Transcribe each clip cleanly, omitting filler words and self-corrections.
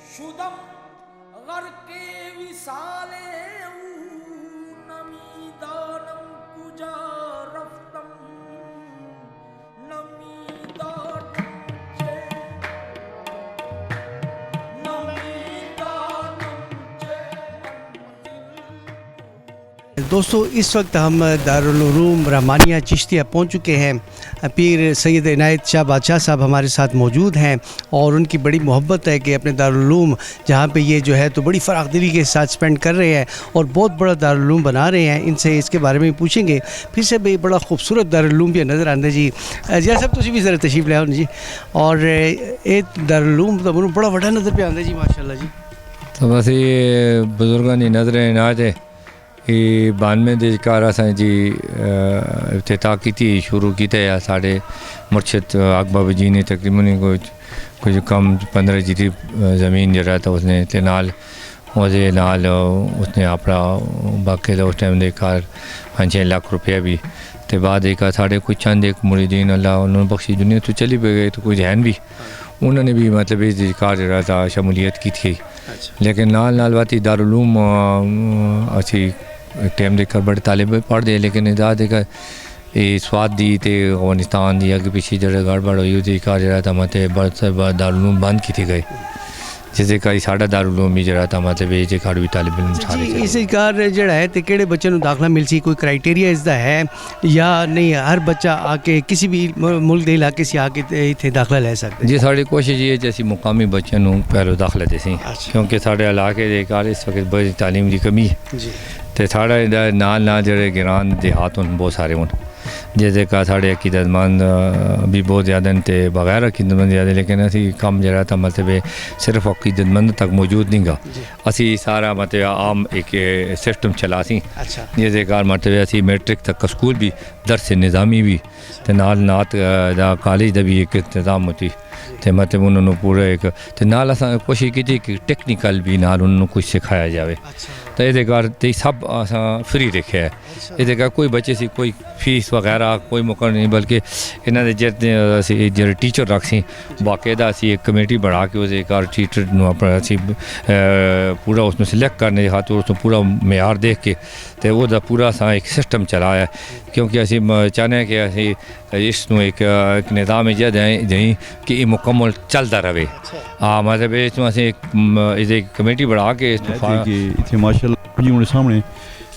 शुदम गर्के विसाले नमीदानम कुजा रफ्तम नमीदानम चे नमीदानम चे दोस्तों इस वक्त हम दारुल उलूम रहमानिया चिश्तिया पहुंच चुके हैं। पीर सैयद इनायत शाह बादशाह साहब हमारे साथ मौजूद हैं और उनकी बड़ी मोहब्बत है कि अपने दारुल उलूम जहाँ पे ये जो है तो बड़ी फ़राख़दिली के साथ स्पेंड कर रहे हैं और बहुत बड़ा दारुल उलूम बना रहे हैं। इनसे इसके बारे में पूछेंगे। फिर से भाई बड़ा खूबसूरत दारुल उलूम भी नज़र आंदा जी। जैसा सब तुम भी ज़रा तशरीफ़ ले आओ जी। और ये दारुल उलूम तो बड़ा बड़ा नज़र पे आंदा जी माशाल्लाह जी। तो बस ये बुजुर्गों की नज़र इनाज है कि 92 ਦੇ ਕਾਰ ਅਸਾਂ ਜੀ ਇਫਤਿਤਾਹ ਕੀਤੀ शुरू ਕੀਤਾ ਹੈ ਸਾਡੇ मुर्शिद अकबर जी ने तकरीबन कुछ कम 15 जिती ज़मीन जरा था उसने ते नाल ਉਹਦੇ ਨਾਲ उसने अपना बाकी उस टाइम ਦੇ ਕਾਰ 5-6 ਲੱਖ रुपया भी ਤੇ ਬਾਅਦ ਇੱਕ ਸਾਡੇ ਕੋਈ ਚੰਦ ਇੱਕ ਮੁਰੀਦੀਨ ਅੱਲਾ ਉਹਨਾਂ ਬਖਸ਼ੀ ਦੁਨੀਆ ਤੋਂ ਚਲੀ ਗਏ तो कुछ हैं भी उन्होंने भी मतलब इस कार जरा था शमूलियत की थी। लेकिन नाल नाल बाती दारुल उलूम अच्छी टाइम देखकर बड़े तालिब पढ़ते लेकिन इदा देखा ये स्वाद दी ते अफगानिस्तान दी अगे पिछे जरा गड़बड़ हुई उसकी कार जरा था मतलब दारुल उलूम बंद की गई जिससे कई साढ़ा दारुल उलूम भी जरा था मतलब ये कार भी तालिब इल्म सारे इस कार जड़ा है तो किहड़े बच्चे नूं दाखला मिल सी कोई क्राइटेरिया इसका है या नहीं हर बच्चा आके किसी भी मुल्क के इलाके से आके इत्थे दाखला ले सकते जी साड़ी कोशिश ये जैसी मुकामी बच्चों नूं पहले दाखला देसी क्योंकि साढ़े इलाके के कार इस वक्त बड़ी तालीम की कमी है जी तो साढ़े नाल नाल जड़े गिरान देहात हों बहुत सारे हों जैसे का साढ़े अकीदतमंद भी बहुत ज़्यादा थे बगैर अकीदतमंद ज़्यादा लेकिन असी कम जरा था मतलब सिर्फ अकीदतमंद तक मौजूद नहीं गा असी सारा मतलब आम एक सिस्टम चला सी अच्छा जैसे कार मतलब असी मैट्रिक तक का स्कूल भी दरस निज़ामी भी तो नाल नात दा कॉलेज का भी एक इंतज़ाम होती तो मतलब उन्होंने पूरा एक तो नाल असां कोशिश की कि टेक्निकल भी नाल उन्होंने कुछ सिखाया जाए तो ये कार ते सब असां फ्री रखे है ये कार कोई बच्चे से कोई फीस वगैरह कोई मुकर नहीं बल्कि इन्होंने जितने जो टीचर रख सी बाकायदा असी एक कमेटी बना के उस कार टीचर अपना असी पूरा उसमें सिलेक्ट करने खातर उसमें पूरा मेयार देख के तो वह पूरा असा एक सिस्टम चलाया क्योंकि असी चाहते हैं कि असी इसनों एक निज़ाम इजाद दें कि ये मुकम्मल चलता रहे। हाँ मतलब इसमें असी एक कमेटी बना के इतने माशाल्लाह जी उन्हें सामने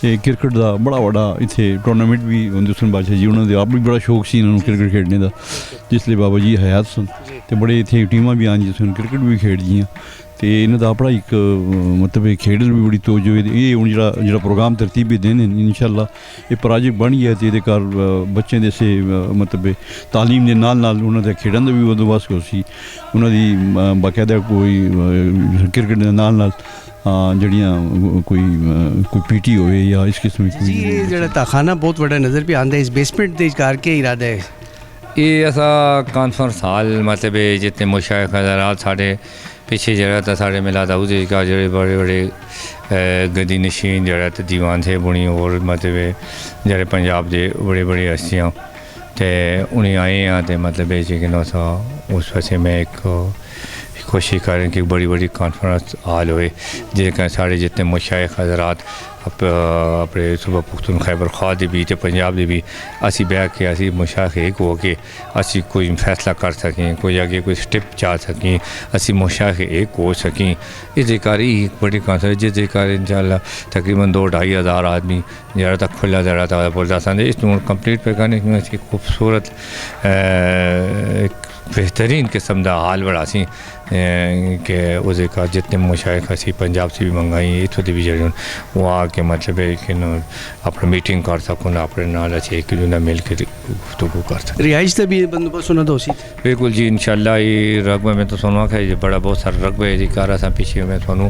क्रिकेट का बड़ा बड़ा इतने टूर्नामेंट भी होंगे हुसैन बादशाह जी उन्होंने आप भी बड़ा शौक सी इन्होंने क्रिकेट खेडने का जिसलिए बाबा जी हयात सन तो बड़े इतने टीमां भी आन जिस क्रिकेट भी खेडदियां तो इन्हों का अपना एक मतलब खेड भी बड़ी तवज्जो ये हूँ जो प्रोग्राम तरतीब भी देने इंशाल्लाह ये प्रोजेक्ट बन गया तो ये बच्चों के से मतलब तालीम के नाल नाल उन्होंने खेडन का भी बंदोबस्त हो सी उन्होंने बाकायदा कोई क्रिकेट के नाल नाल जड़ियाँ कोई पीटी हो या इस किस्म की ये जड़ा ताखाना बहुत बड़ा नज़र पे आंदा है इस बेसमेंट दे कार के इरादा है ये ऐसा कॉन्फ्रेंस हॉल मतलब जितने मुशाइख हज़रात साढ़े पीछे जरा था साढ़े मिला था उसे का जड़े बड़े बड़े गदी नशीन जरा तो दीवान थे बुनी और मतलब जड़े पंजाब के बड़े बड़े हस्तियाँ तो उन्हें आए हैं तो मतलब लेकिन उस वजह में एक कोशिश करें कि बड़ी बड़ी कॉन्फ्रेंस हॉल हुए जिसका साढ़े जितने मुशाइख हज़रात अपने सुबह पुख्तून खैबर ख्वा दे भी तो पंजाब दे भी असी बह के असी मुशाइख एक हो के असी कोई फैसला कर सकें कोई आगे कोई स्टेप जा सकें असी मुशाइख एक हो सकें इस कारी एक बड़ी कॉन्फ्रेंस जिस कार इंशाल्लाह तकरीबन 2-2.5 हज़ार आदमी ज़्यादा तक खुला ज़रा था बोलता सन इस कंप्लीट पे करने में अच्छी खूबसूरत बेहतरीन किस्म का हाल बड़ा सी कि उस का जितने मुशाइख असी पंजाब से भी मंगाई इतों भी जड़े वो आके मतलब है कि अपना मीटिंग कर सकूँ अपने नाल अच्छे एक दूसरे मिल के गुफ्तगू कर सकते रिहाइश का भी बंदोबस्त होना तो बिल्कुल जी इंशाल्लाह ये रकबे में तो सुना है बड़ा बहुत सारा रकबे है जी कार असा पीछे मैं थोनू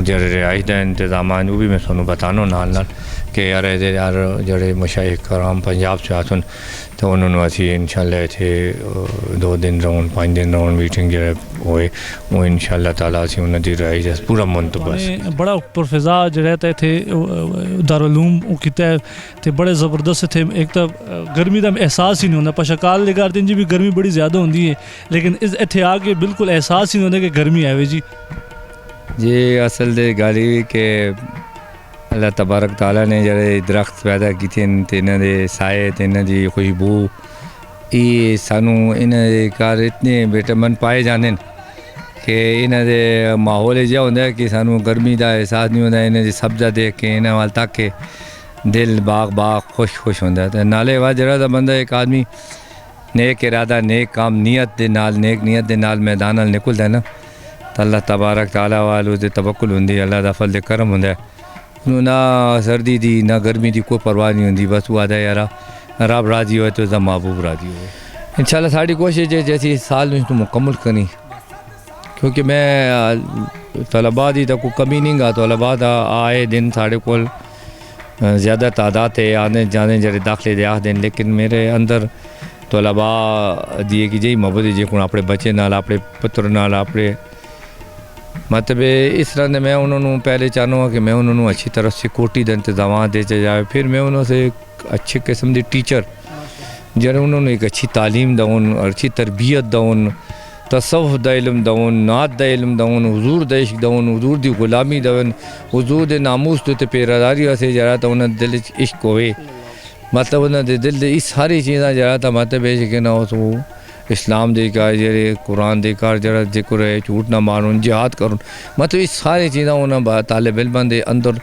जो रिहाइश का इंतजाम वो भी मैं थोनू बताना नाल नाल कि यार यार जड़े मुशाइख कराम पंजाब से आसन तो उन्होंने असी इंशाल्लाह इतने 2 दिन राउंड 5 दिन राउंड मीटिंग जो होए वो इंशाल्लाह ताला असी उन्होंने रिहाइश पूरा मुंतबस बड़ा पुरफिजा जड़ा था इतने दारुल उलूम किया तो बड़े ज़बरदस्त थे एक तो गर्मी का एहसास ही नहीं होंदा पशाकाल लेकर दिन जी भी गर्मी बड़ी ज़्यादा होंदी है लेकिन इस इत्थे आके बिल्कुल एहसास ही नहीं होंदा कि गर्मी आवे जी जी असल दे गाली के अल्लाह तबारक ताला ने ਜਿਹੜੇ ਦਰਖਤ ਪੈਦਾ ਕੀਤੇ ਨੇ ਤੇ ਇਹਨਾਂ ਦੇ ਸਾਏ ਤੇ ਇਹਨਾਂ ਦੀ ਖੁਸ਼ਬੂ ਇਹ ਸਾਨੂੰ ਇਹਨਾਂ ਦੇ ਘਰ ਇਤਨੇ ਵਿਟਾਮਿਨ ਪਾਏ ਜਾਂਦੇ ਨੇ ਕਿ ਇਹਨਾਂ ਦੇ ਮਾਹੌਲ ਜਿਹਾ ਹੁੰਦਾ ਕਿ ਸਾਨੂੰ ਗਰਮੀ ਦਾ ਅਹਿਸਾਸ ਨਹੀਂ ਹੁੰਦਾ ਇਹਨਾਂ ਦੀ ਸਬਜ਼ਾ ਦੇਖ ਕੇ ਇਹਨਾਂ ਵੱਲ ਤੱਕ ਕੇ ਦਿਲ ਬਾਗ ਖੁਸ਼ ਹੁੰਦਾ ਤੇ ਨਾਲੇ ਵਾ ਜਿਹੜਾ ਦਾ ਬੰਦਾ ਇੱਕ ਆਦਮੀ नेक इरादा नेक काम नीयत दे नाल नेक नीयत दे नाल मैदान नाल निकलदा है ना तो अल्लाह तबारक ताला वाल उस तवक्कुल हुंदी अल्लाह दा फल करम हुंदा है ना सर्दी दी ना गर्मी दी कोई परवाह नहीं हुंदी बस वो आदा यार रब राजी हो तो महबूब राजी हो इंशाल्लाह साड़ी कोशिश है जैसी साल में तो मुकम्मल करनी क्योंकि मैं तलबा दी तो कोई कमी नहीं गा तलबा दा आए दिन साढ़े को ज़्यादा तादाद है आने जाने जरे दाखिले दे आख दिन लेकिन मेरे अंदर तलबा दिए कि जी मोहब्बत जी को अपने बच्चे नाल अपने पुत्र नाल अपने मतलब इस तरह मैं उन्होंने पहले चाहूँ कि मैं उन्होंने अच्छी तरह सिक्योरिटी का इंतजाम दे जाए फिर मैं उन्होंने एक अच्छे किस्म के टीचर जरा उन्होंने एक अच्छी तालीम दऊन अच्छी तरबियत दऊन तसव्वुफ दा इल्म दऊन नात दा इल्म दऊन हुजूर दा इश्क दऊन हुजूर दी गुलामी दऊन हुजूर दे नामूस ते पेरादारी वास्ते जरा तो उन्हें दिल इश्क होवे मतलब उन्होंने दिल दे इस सारी चीज़ा जरा तो मतलब है कि ना तो इस्लाम दे का जरे कुरान दे का जरा जिक्र है झूठ ना मारून जिहाद करूँ मतलब इस सारी चीज़ा उन्हें तालिब इल्म दे अंदर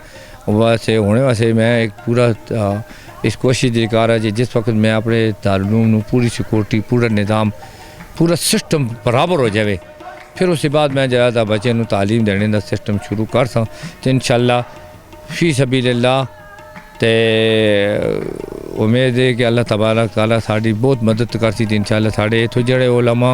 वैसे होने वास्ते मैं एक पूरा इस कोशिश दे कार है जिस वक्त मैं अपने ताल्लुम पूरी सिक्योरिटी पूरा निज़ाम पूरा सिस्टम बराबर हो जाए फिर उसके बाद मैं जरा बच्चे को तालीम देने का सिस्टम शुरू कर सा तो इंशाल्लाह फी सबीलिल्लाह ते उम्मीद है कि अल्लाह तबारक ताला साड़ी बहुत मदद करती थी इंशाल्लाह साढ़े इतों जड़े उलमा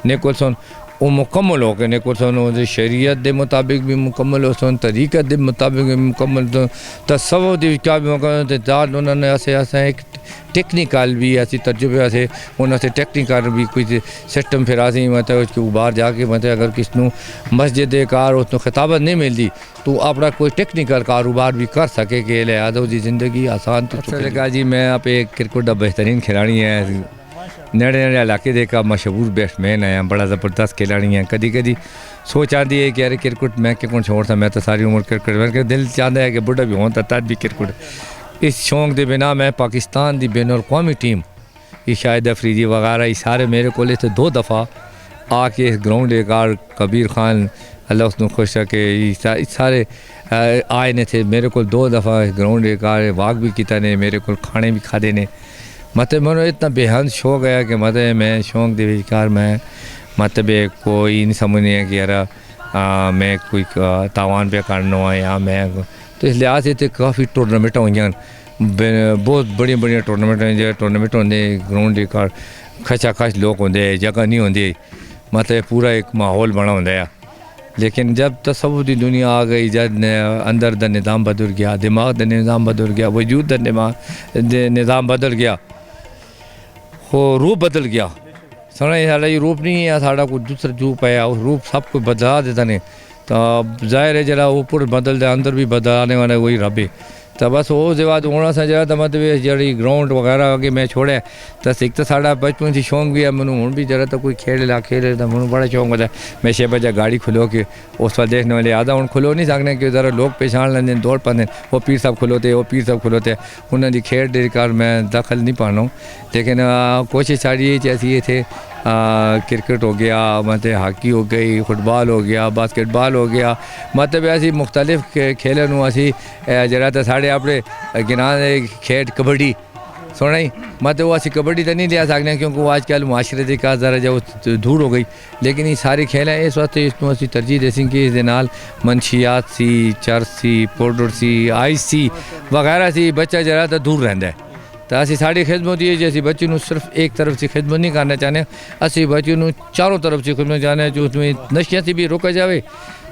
निकल सन वो मुकम्मल हो गए निकल सन वो शरीयत के मुताबिक भी मुकम्मल हो सन तरीक़त के मुताबिक भी मुकम्मल तसव्वुफ दी क्या भी मुकम्मल दाद उन्होंने ऐसे एक टेक्निकल भी ऐसी तजुर्बे ऐसे उन्होंने टेक्निकल भी कुछ सिस्टम फिर आसी मतलब उसके बाहर जाके मतलब अगर किसनों मस्जिद कार उसको खिताबत नहीं मिलती तो अपना कोई टेक्निकल कारोबार भी कर सके कि लिहाजा उसकी ज़िंदगी आसान तो चलेगा जी मैं आप एक क्रिकेट का बेहतरीन खिलाड़ी है नेड़े नेड़े इलाके दे का मशहूर बैट्समैन है बड़ा ज़बरदस्त खिलाड़ी है कदी कदी सोच आती है कि अरे क्रिकेट मैं क्यों छोड़ता मैं तो सारी उम्र क्रिकेट मैं दिल चाहता है कि बुढ़ा भी होता तब भी क्रिकेट इस शौक के बिना मैं पाकिस्तान की बैन अवी टीम ये शाहिद अफरीदी वगैरह ये सारे मेरे को थे 2 दफ़ा आके इस ग्राउंड कार कबीर खान अल्लाह उसको खुश रखे सारे आए ने थे मेरे को 2 दफ़ा इस ग्राउंड कार वाक भी किया ने मेरे को खाने भी खादे ने मतलब मैं इतना बेहद शौक है कि मतलब मैं शौक के कार मैं मतलब कोई नहीं समझनी है कि यार मैं कोई तावान पे करना है या मैं तो इस लिहाज से काफ़ी टूर्नामेंट हुई बहुत बड़िया बड़िया टूर्नामेंट होंगे ग्राउंड कार खचा खच लोग होंगे जगह नहीं होंगी मतलब पूरा एक माहौल बना होंगे लेकिन जब तसव्वुफ की दुनिया आ गई जब अंदर का निज़ाम बदल गया दिमाग का निज़ाम बदल गया वजूद का निज़ाम बदल गया वो रूप बदल गया साढ़ा ये रूप नहीं है साढ़ा कोई दूसरा रूप है उस रूप सब कुछ बदला देता नहीं तो जाहिर है जरा ऊपर बदलते अंदर भी बदलाने वाला वही रब है तो बस वो बाद होना सा जरा तो मतलब जी ग्राउंड वगैरह अगे मैं छोड़े तो एक तो साढ़ा बचपन से शौक भी है मैं हूँ भी जरा तो कोई खेले तो मैं बड़ा शौक होता है मैं 6 बजे गाड़ी खुलो के उस पर देखने वाले आधा हूँ खुलो नहीं सकने कि जरा लोग पहचान लेंगे दौड़ पाते वो पीर साहब खुलोते वो पीर साहब खुलोते उन्होंने खेल दे कार मैं दखल नहीं पाना हूँ लेकिन कोशिश साड़ी ऐसी ये थे क्रिकेट हो गया मतलब हॉकी हो गई फुटबॉल हो गया बास्केटबॉल हो गया मतलब ऐसी मुख्तलिफ खेलों असी जरा तो साढ़े अपने गिना खेल कबड्डी सुना ही मतलब वो असी कबड्डी तो नहीं लिया सकते क्योंकि वो आजकल मुआशरे का ज़रा जो दूर हो गई लेकिन ये सारी खेल हैं इस वास्ते इसमें असी तरजीह देसी कि इस मनशियात सी चर्च सी पाउडर सी आइस सी वगैरह सी बच्चा जरा तो दूर रहता है तो असी साड़ी खिदमत ये जी बच्चे को सिर्फ एक तरफ से खिदमत नहीं करना चाहते असी बच्चे को चारों तरफ से खिदमत चाहते जो उसमें नशिया से भी रोका जाए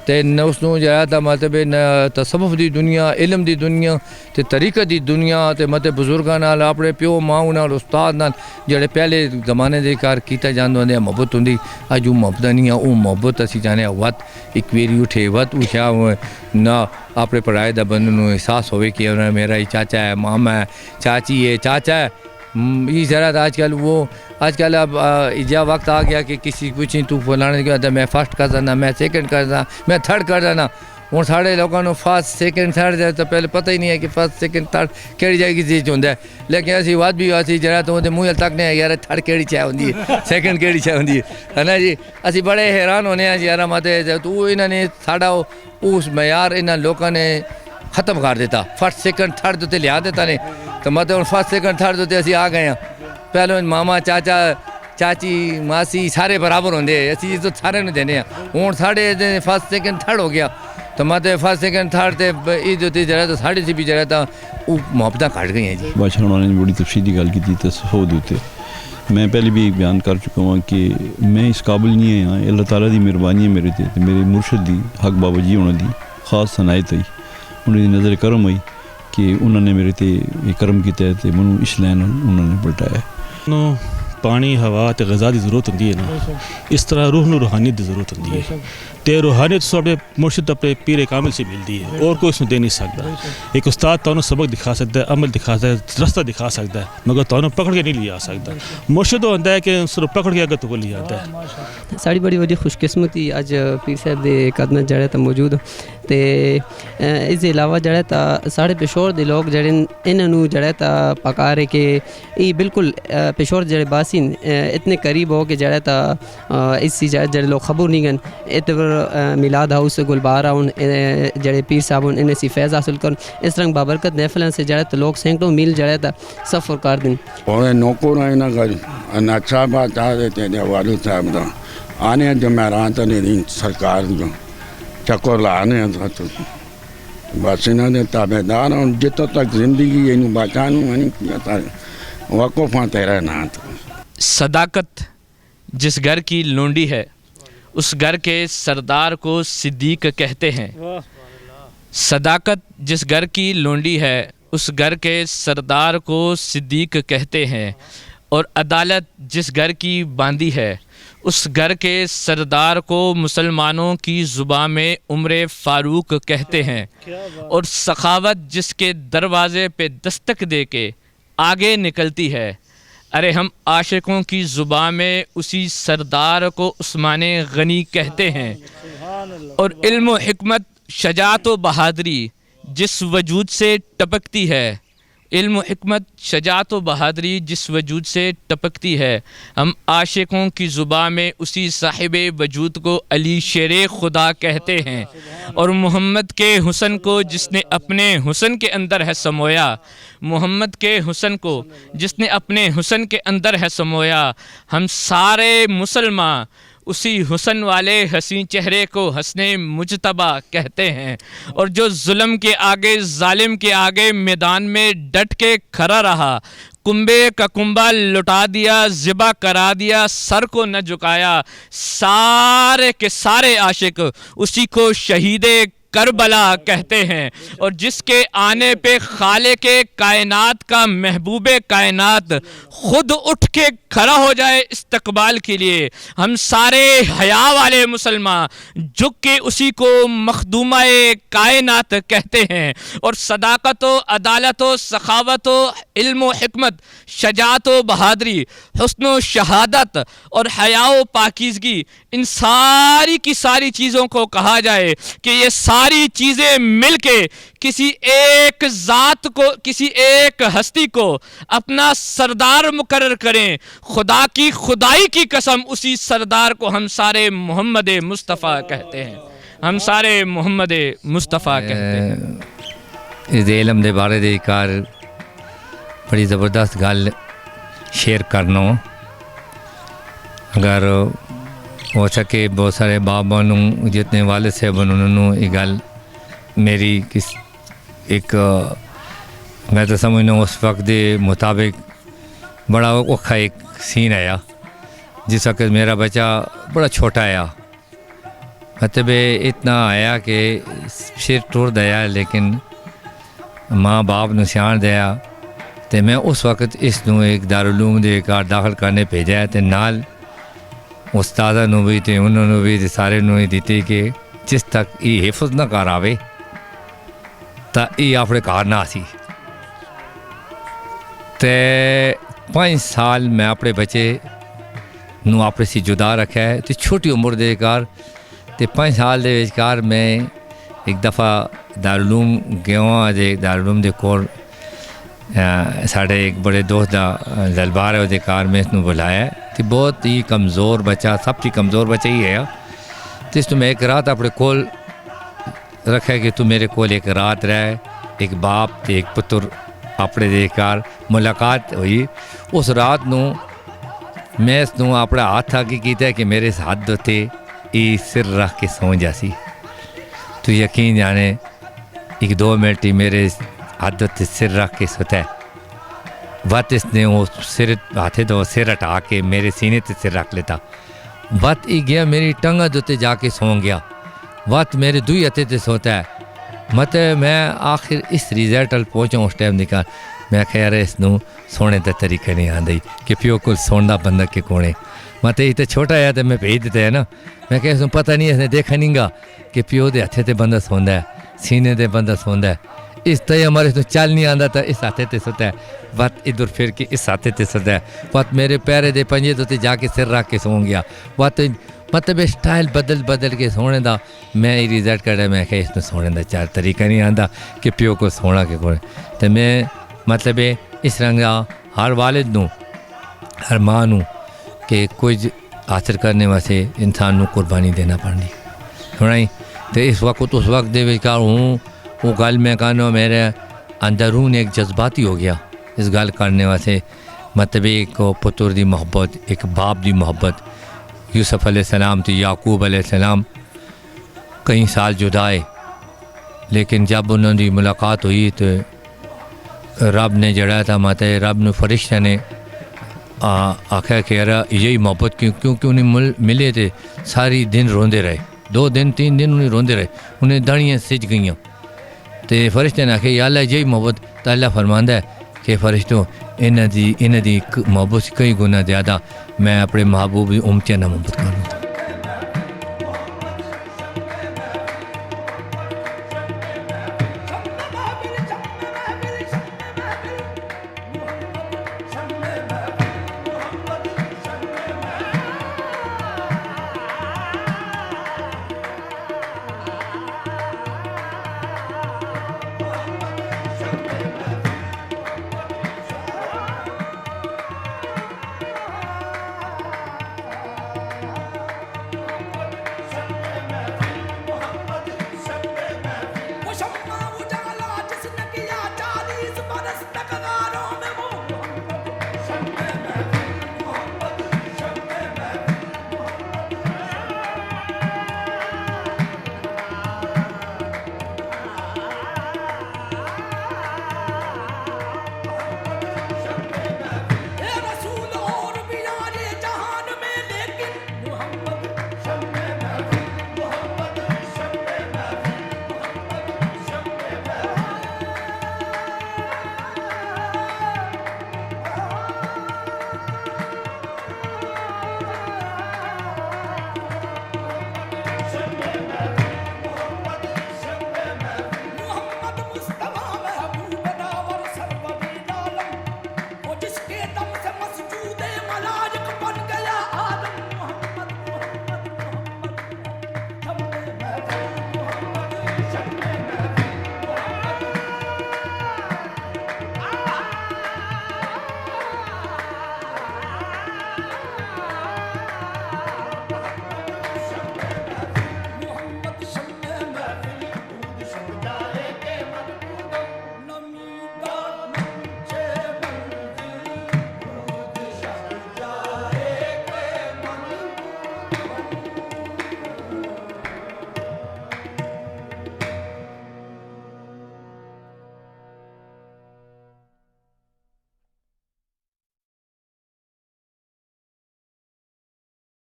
तो न उसनों जरा तो मतलब न तसव्वुफ की दुनिया इल्म की दुनिया तो तरीक़त की दुनिया तो मतलब बुजुर्गों नाल अपने प्यो माओ नाल उस्ताद नाल जेड़े पहले जमाने के कार किया जाता होंगे मुहब्बत होंगी अज वो मुहब्बत नहीं है वो मुहब्बत असी चाहते वत एक बारी उठे वत उठा ना अपने पराए का बंद एहसास हो कि मेरा ही चाचा है मामा है चाची है चाचा है ये ज़रा आजकल वो आजकल अब जब वक्त आ गया कि किसी पूछी तू फलाने क्या था, मैं फर्स्ट कर देना, मैं सेकंड कर देना, मैं थर्ड कर देना। हूँ साढ़े लोगों को फर्स्ट सेकंड थर्ड जाए तो पहले पता ही नहीं है कि फर्स्ट सेकंड थर्ड केड़ी जाएगी चीज़ होंगे। लेकिन असी वध भी असी जरा तो मूँह तक नहीं यार थर्ड केड़ी चाह होंगी सेकंड केड़ी चाह होंगी है ना जी। असी बड़े हैरान होने हैं यार मत तू इन्होंने साढ़ा उस मैार इन्होंने लोगों ने ख़त्म कर दिता। फर्स्ट सेकंड थर्ड तो लिया देता ने तो मतलब हम फर्स्ट सेकंड थर्ड तो असी आ गए हैं। पहले मामा चाचा चाची मासी सारे बराबर होंगे, असी तो सारे देने हैं। हूँ साढ़े फर्स्ट सेकंड थर्ड हो गया तो मतलब फर्स्ट सेकंड थर्ड से इज्जत जरा तो साढ़े से भी जरा तो मुहब्बत घट गई हैं जी। बादशाह उन्होंने बड़ी तफसीली गल की थी तसव्वुद उत्ते मैं पहले भी एक बयान कर चुका हूँ कि मैं इस काबिल नहीं हाँ, अल्लाह ताला दी मेहरबानी है मेरे ते मेरे मुर्शद दी हक बाबा जी उन्होंने खास सनायत आई उन्होंने नज़र करम आई कि उन्होंने मेरे ते करम किया ते मैं इस लैन उन्होंने पलटाया। पानी हवा तो गज़ा की जरूरत होंगी है ना, इस तरह रूह नूं रूहानियत की जरूरत होंगी है। तो रूहानियत साढ़े मुर्शिद अपने पीर कामिल से मिलती है और कोई उसमें दे नहीं सकता। एक उस्ताद तुहानू सबक दिखा सकता है, अमल दिखा सकता है, रास्ता दिखा सकता है, मगर तुहानू पकड़ के नहीं लिया सकता। मुर्शिद होता है कि उसको पकड़ के अगर तो लिया आता है। साड़ी बड़ी बड़ी खुशकिस्मती अज पीर साहब के कदम जड़े तो मौजूद तो इसके अलावा जड़े तो साढ़े पेशोर के लोग जड़े इन्हों जड़े तो पका रहे कि ये बिल्कुल पेशोर जड़े बासिन इतने करीब हो कि जड़े तो इसी जड़े लोग खबर नहीं गन इत मिलाद हाउस गुलबार आउन जड़े पीर साहब इन्हें सी फैज़ हासिल कर इस तरह बाबरकत महफिल से जड़े तो लोग सैकड़ों मील जड़े तो सफ़र कर दिन और नौकर अच्छा बात आ देते वालू साहब का आने जो मैं तो नहीं सरकार जो चक्कर लाने तो बस इन्होंने ताबेदार और जितों तक जिंदगी इन बचाने वक़ुफ़ तेरा ना तो। सदाकत जिस घर की लोंडी है उस घर के सरदार को सिद्दीक कहते हैं। सदाकत जिस घर की लोंडी है उस घर के सरदार को सिद्दीक कहते हैं। और अदालत जिस घर की बांदी है उस घर के सरदार को मुसलमानों की ज़ुबान में उम्र फ़ारूक कहते हैं। और सखावत जिसके दरवाज़े पे दस्तक दे के आगे निकलती है, अरे हम आशिकों की ज़ुबान में उसी सरदार को उस्माने गनी कहते हैं। और इल्म व हिकमत शजाअत व बहादुरी जिस वजूद से टपकती है, इल्म व हिकमत शजाअत व बहादुरी जिस वजूद से टपकती है, हम आशिकों की ज़ुबान में उसी साहिब वजूद को अली शेर खुदा कहते हैं। और मोहम्मद के हुस्न को जिसने अपने हुस्न के अंदर है समोया, मोहम्मद के हुस्न को जिसने अपने हुस्न के अंदर है समोया, हम सारे मुसलमान उसी हुस्न वाले हसीन चेहरे को हसने मुजतबा कहते हैं। और जो जुल्म के आगे जालिम के आगे मैदान में डट के खड़ा रहा, कुंबे का कुंबा लुटा दिया, ज़िबा करा दिया, सर को न झुकाया, सारे के सारे आशिक उसी को शहीदे करबला कहते हैं। और जिसके आने पे खाले के कायनात का महबूबे कायनात खुद उठ के खड़ा हो जाए इस्तकबाल के लिए, हम सारे हया वाले मुसलमान झुक के उसी को मखदूमाए कायनात कहते हैं। और सदाकत व अदालत व सखावत व इल्म व हिकमत शजाअत व बहादुरी हुस्न व शहादत और हया व पाकीज़गी, इन सारी की सारी चीज़ों को कहा जाए कि ये सारी चीज़ें मिलके किसी एक ज़ात को, किसी एक हस्ती को अपना सरदार मुकर्रर करें, खुदा की खुदाई की कसम उसी सरदार को हम सारे मोहम्मद मुस्तफ़ा कहते हैं। हम सारे मोहम्मद मुस्तफ़ा कहते हैं। इस इलम के बारे में कार बड़ी ज़बरदस्त गल शेयर करना, अगर हो सके बहुत सारे बाबा जितने वाले साहब उन्होंने ये गल मेरी किस एक मैं तो समझना उस वक्त के मुताबिक बड़ा औखा एक सीन आया जिस वक्त मेरा बच्चा बड़ा छोटा आया, मतलब इतना आया कि सिर टुर दया, लेकिन माँ बाप ने सियाण दिया तो मैं उस वक्त इसनों एक दारुल दे कार दाखिल करने भेजा है। तो नाल उस्तादा नूं भी ते उन्होंने भी सारे नूं ही दी कि जिस तक ये हिफज ना कर आवे तो ये अपने घर ना सी। ते 5 साल मैं अपने बच्चे ਨੂੰ ਆਪਣੇ ਸੀ जुदा रखा है तो छोटी उम्र ਦੇ ਕਾਰ ਤੇ 5 ਸਾਲ ਦੇ ਵਿਚਕਾਰ मैं एक दफ़ा दारुलूम ਗਿਆ जे दारुलूम ਦੇ ਕੋਲ साढ़े एक बड़े दोस्त का दरबार है उसके कार में इसनू बुलाया तो बहुत ही कमज़ोर बच्चा सब चीज़ कमज़ोर बच्चा ही है तो इसनू मैं एक रात अपने कोल रखा कि तू मेरे कोल एक रात रह एक बाप ते एक पुत्र अपने दे कार मुलाकात हुई उस रात नू मैं इसनू अपना हाथ आगे किया कि मेरे इस हाथ उत्ते ये सिर रख के सौ जासी तो यकीन जाने 1-2 मिनट ही मेरे हाथ उत्ते सिर रख के सोता है वत इसने वो सिर हाथे तो सिर हटा के मेरे सीने ते सिर रख लेता वत ही गया मेरी टंग उत्ते जाके सौ गया वत मेरे दुई हथे ते सोता है मत मैं आखिर इस रिजल्ट अल पहुँचा उस टाइम निकाल मैं कह रहा इसनू सोने का तरीका नहीं आंदा कि प्यो को सोना बंदा के कोने मत ये तो छोटा है तो मैं भेज देता है ना मैं कह इसमें पता नहीं इसने देखा नहीं गा कि प्यो के हथे ते बंदा सोंदा है सीने ते बंदा सोंदा है इस तरह हमारे तो चल नहीं आंदा था इस हाथे ते सोता है वत इधर फिर के इस हाथे ते सोता है वत मेरे पैरे दे पंजे तो जाके सिर रख के सो गया वत मतलब स्टाइल बदल के सोने का मैं ये रिजल्ट कर मैं कह इसमें सोने का चार तरीका नहीं आंदा कि प्यो को सोना के कोने तो मैं मतलब इस रंग हर वालिद नू हर माँ नू कि कुछ हासिल करने वास्ते इंसान नू कुर्बानी देना पड़नी सुनाई तो इस वक्त उस वक्त दे विचार हूँ वो गल मैं कहना मेरे अंदरून एक जज्बाती हो गया इस गल करने वास्ते मतलब एक पुत्र की मोहब्बत एक बाप की मोहब्बत यूसुफ अलैहिस्सलाम तो याकूब अलैहिस्सलाम कई साल जुदाए लेकिन जब उन्होंने मुलाकात हुई तो रब ने जड़ा था माता रब ने फरिश्ते ने आख्या कि यार यही मोहब्बत क्योंकि उन्हें मिले थे सारी दिन रोंदे रहे 2 दिन 3 दिन उन्हें रोंदे रहे उन्हें दाड़ियाँ सिज गई तो फरिश्ते ने आखे या अल्लाह यही मोहब्बत तो अल्लाह फरमांदा है कि फरिश्तों इन्ह दी मोहब्बत कई गुना ज़्यादा मैं अपने महबूब की उम्मतियां ना मोहब्बत करूँ